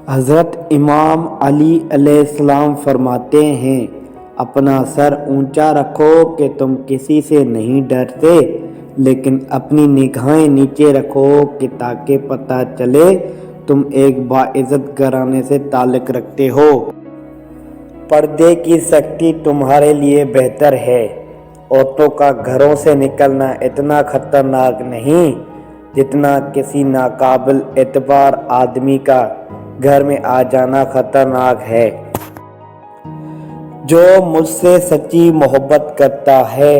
حضرت امام علی علیہ السلام فرماتے ہیں، اپنا سر اونچا رکھو کہ تم کسی سے نہیں ڈرتے، لیکن اپنی نگاہیں نیچے رکھو کہ تاکہ پتہ چلے تم ایک باعزت گھرانے سے تعلق رکھتے ہو۔ پردے کی سختی تمہارے لیے بہتر ہے۔ عورتوں کا گھروں سے نکلنا اتنا خطرناک نہیں جتنا کسی ناقابل اعتبار آدمی کا گھر میں آ جانا خطرناک ہے۔ جو مجھ سے سچی محبت کرتا ہے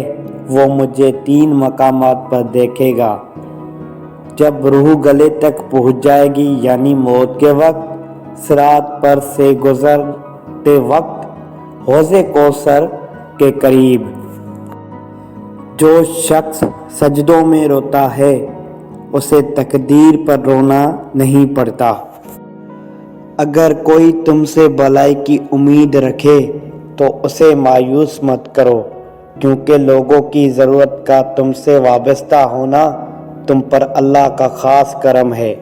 وہ مجھے 3 مقامات پر دیکھے گا۔ جب روح گلے تک پہنچ جائے گی یعنی موت کے وقت، صراط پر سے گزرتے وقت، حوض کوثر کے قریب۔ جو شخص سجدوں میں روتا ہے اسے تقدیر پر رونا نہیں پڑتا۔ اگر کوئی تم سے بھلائی کی امید رکھے تو اسے مایوس مت کرو، کیونکہ لوگوں کی ضرورت کا تم سے وابستہ ہونا تم پر اللہ کا خاص کرم ہے۔